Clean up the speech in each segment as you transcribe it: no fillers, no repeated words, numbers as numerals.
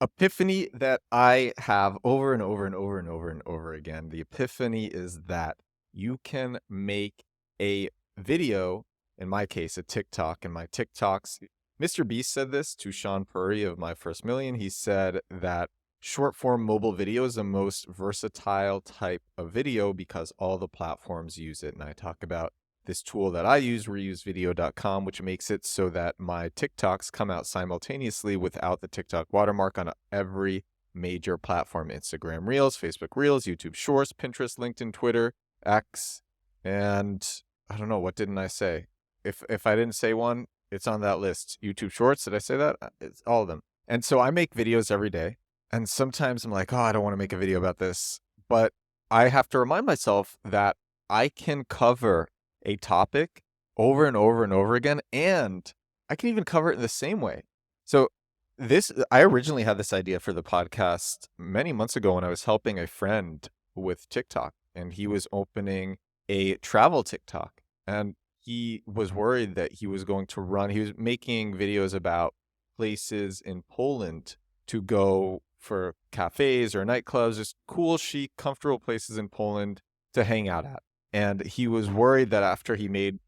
epiphany that I have over and over and over and over and over again. The epiphany is that you can make a video, in my case, a TikTok, and my TikToks. Mr. Beast said this to Sean Purry of My First Million. He said that short form mobile video is the most versatile type of video because all the platforms use it. And I talk about this tool that I use, reusevideo.com, which makes it so that my TikToks come out simultaneously without the TikTok watermark on every major platform: Instagram Reels, Facebook Reels, YouTube Shorts, Pinterest, LinkedIn, Twitter, X, and I don't know, what didn't I say? If I didn't say one, it's on that list. YouTube Shorts, did I say that? It's all of them. And so I make videos every day. And sometimes I'm like, oh, I don't want to make a video about this. But I have to remind myself that I can cover a topic over and over and over again, and I can even cover it in the same way. So I originally had this idea for the podcast many months ago when I was helping a friend with TikTok, and he was opening a travel TikTok, and he was worried that he was making videos about places in Poland to go for cafes or nightclubs, just cool, chic, comfortable places in Poland to hang out at. And he was worried that after he made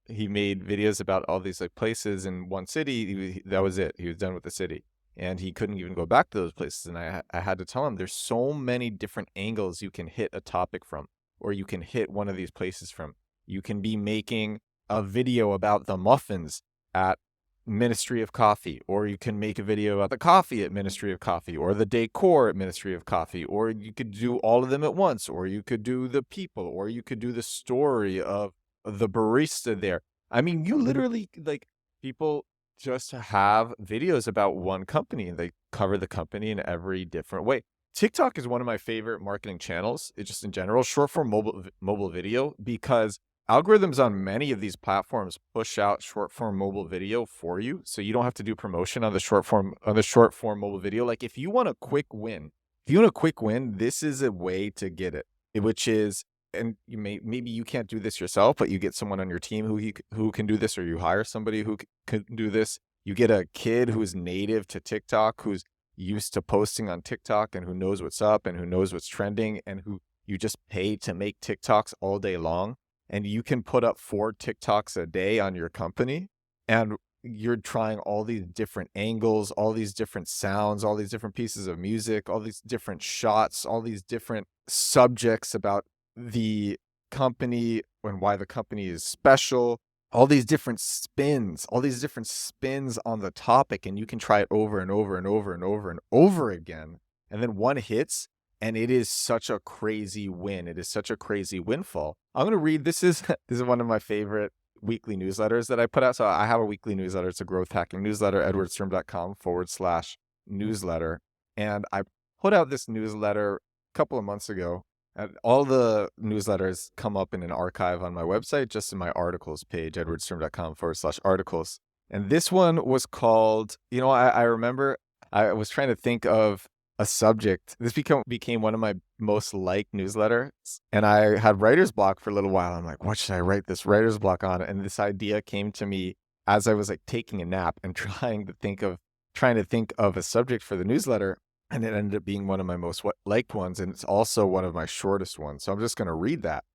videos about all these like places in one city, that was it. He was done with the city, and he couldn't even go back to those places. And I had to tell him there's so many different angles you can hit a topic from, or you can hit one of these places from. You can be making a video about the muffins at Ministry of Coffee, or you can make a video about the coffee at Ministry of Coffee, or the decor at Ministry of Coffee, or you could do all of them at once, or you could do the people, or you could do the story of the barista there. I mean, you literally, like, people just have videos about one company. They cover the company in every different way. TikTok is one of my favorite marketing channels, just in general, short form mobile video, because algorithms on many of these platforms push out short form mobile video for you, so you don't have to do promotion on the short form mobile video. Like if you want a quick win, this is a way to get it. Which is, and maybe you can't do this yourself, but you get someone on your team who can do this, or you hire somebody who can do this. You get a kid who's native to TikTok, who's used to posting on TikTok, and who knows what's up and who knows what's trending, and who you just pay to make TikToks all day long. And you can put up 4 TikToks a day on your company, and you're trying all these different angles, all these different sounds, all these different pieces of music, all these different shots, all these different subjects about the company and why the company is special, all these different spins on the topic, and you can try it over and over and over and over and over again. And then one hits, and it is such a crazy win. It is such a crazy windfall. I'm going to read, this is one of my favorite weekly newsletters that I put out. So I have a weekly newsletter. It's a growth hacking newsletter, edwardsturm.com/newsletter. And I put out this newsletter a couple of months ago. And all the newsletters come up in an archive on my website, just in my articles page, edwardsturm.com/articles. And this one was called, I remember I was trying to think of a subject. This became one of my most liked newsletters, and I had writer's block for a little while. I'm like, what should I write this writer's block on? And this idea came to me as I was like taking a nap and trying to think of a subject for the newsletter, and it ended up being one of my most liked ones, and it's also one of my shortest ones. So I'm just going to read that.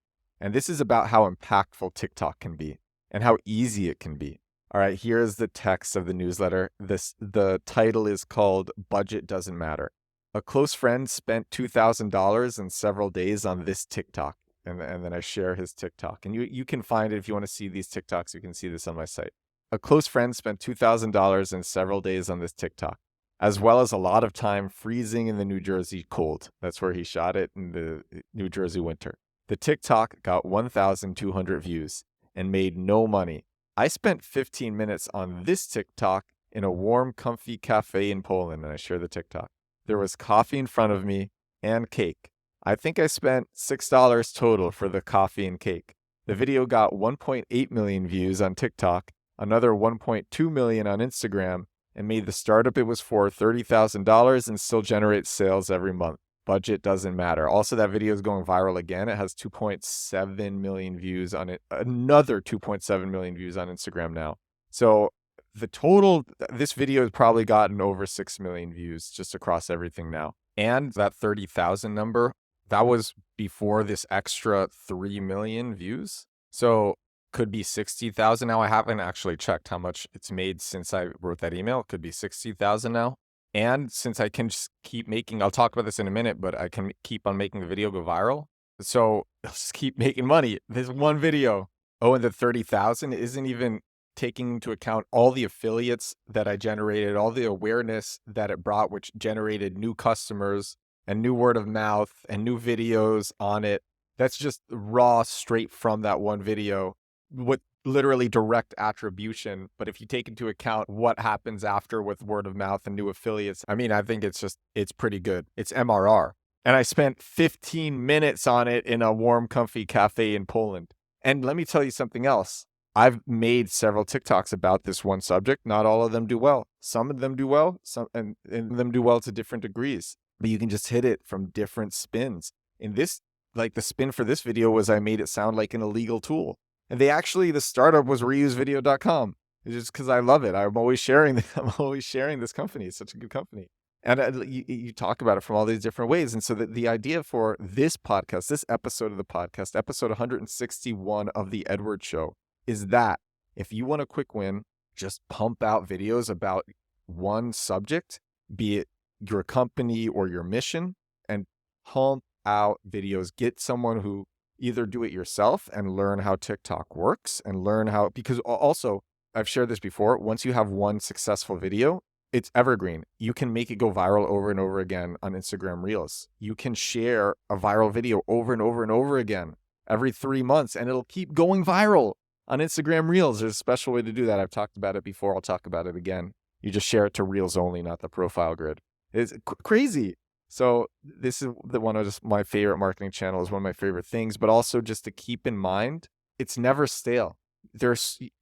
And this is about how impactful TikTok can be and how easy it can be. All right, here is the text of the newsletter. The title is called "Budget Doesn't Matter." A close friend spent $2,000 in several days on this TikTok. And then I share his TikTok. And you can find it if you want to see these TikToks. You can see this on my site. A close friend spent $2,000 in several days on this TikTok, as well as a lot of time freezing in the New Jersey cold. That's where he shot it, in the New Jersey winter. The TikTok got 1,200 views and made no money. I spent 15 minutes on this TikTok in a warm, comfy cafe in Poland, and I share the TikTok. There was coffee in front of me and cake. I think I spent $6 total for the coffee and cake. The video got 1.8 million views on TikTok, another 1.2 million on Instagram, and made the startup it was for $30,000 and still generates sales every month. Budget doesn't matter. Also, that video is going viral again. It has 2.7 million views on it, another 2.7 million views on Instagram now. So the total, this video has probably gotten over 6 million views just across everything now. And that 30,000 number, that was before this extra 3 million views. So could be 60,000 now. I haven't actually checked how much it's made since I wrote that email. It could be 60,000 now. And since I can just keep making, I'll talk about this in a minute, but I can keep on making the video go viral. So I'll just keep making money. This one video. Oh, and the 30,000 isn't even taking into account all the affiliates that I generated, all the awareness that it brought, which generated new customers and new word of mouth and new videos on it. That's just raw straight from that one video with literally direct attribution. But if you take into account what happens after with word of mouth and new affiliates, I mean, I think it's pretty good. It's MRR. And I spent 15 minutes on it in a warm, comfy cafe in Poland. And let me tell you something else. I've made several TikToks about this one subject. Not all of them do well. Some of them do well, and them do well to different degrees. But you can just hit it from different spins. In this, like the spin for this video was I made it sound like an illegal tool. And the startup was reusevideo.com. It's just because I love it. I'm always sharing this company. It's such a good company. And you talk about it from all these different ways. And so the idea for this podcast, this episode of the podcast, episode 161 of The Edward Show, is that if you want a quick win, just pump out videos about one subject, be it your company or your mission, and pump out videos. Get someone who either do it yourself and learn how TikTok works and learn how, because also I've shared this before, once you have one successful video, it's evergreen. You can make it go viral over and over again on Instagram Reels. You can share a viral video over and over and over again every 3 months, and it'll keep going viral on Instagram Reels. There's a special way to do that. I've talked about it before. I'll talk about it again. You just share it to Reels only, not the profile grid. It's crazy. So this is one of my favorite marketing channels, one of my favorite things, but also just to keep in mind, it's never stale.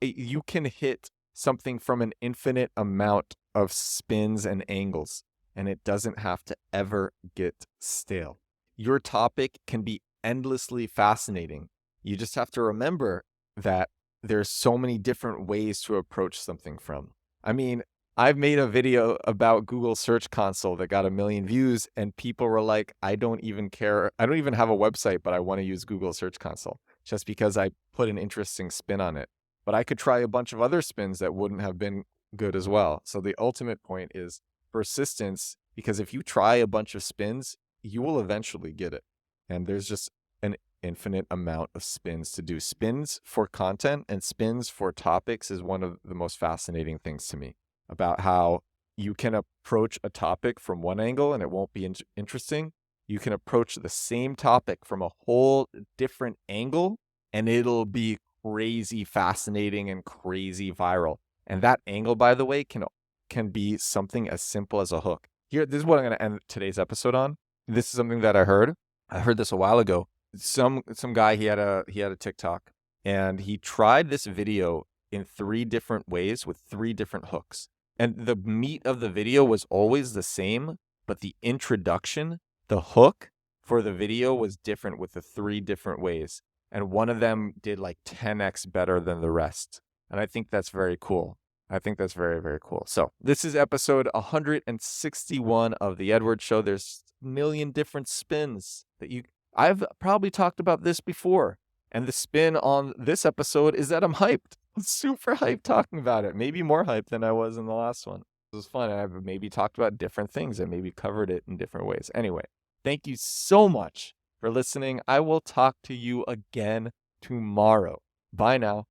You can hit something from an infinite amount of spins and angles, and it doesn't have to ever get stale. Your topic can be endlessly fascinating. You just have to remember that there's so many different ways to approach something from. I mean, I've made a video about Google Search Console that got 1 million views, and people were like, I don't even care. I don't even have a website, but I want to use Google Search Console just because I put an interesting spin on it. But I could try a bunch of other spins that wouldn't have been good as well. So the ultimate point is persistence, because if you try a bunch of spins, you will eventually get it. And there's just an infinite amount of spins to do. Spins for content and spins for topics is one of the most fascinating things to me, about how you can approach a topic from one angle and it won't be interesting. You can approach the same topic from a whole different angle and it'll be crazy fascinating and crazy viral. And that angle, by the way, can be something as simple as a hook. Here, this is what I'm going to end today's episode on. This is something that I heard. I heard this a while ago. Some guy, he had a TikTok, and he tried this video in 3 different ways with 3 different hooks. And the meat of the video was always the same, but the introduction, the hook for the video was different with the 3 different ways. And one of them did like 10x better than the rest. And I think that's very cool. I think that's very, very cool. So this is episode 161 of The Edward Show. There's a million different spins that I've probably talked about this before. And the spin on this episode is that I'm hyped. I'm super hyped talking about it. Maybe more hyped than I was in the last one. It was fun. And I've maybe talked about different things and maybe covered it in different ways. Anyway, thank you so much for listening. I will talk to you again tomorrow. Bye now.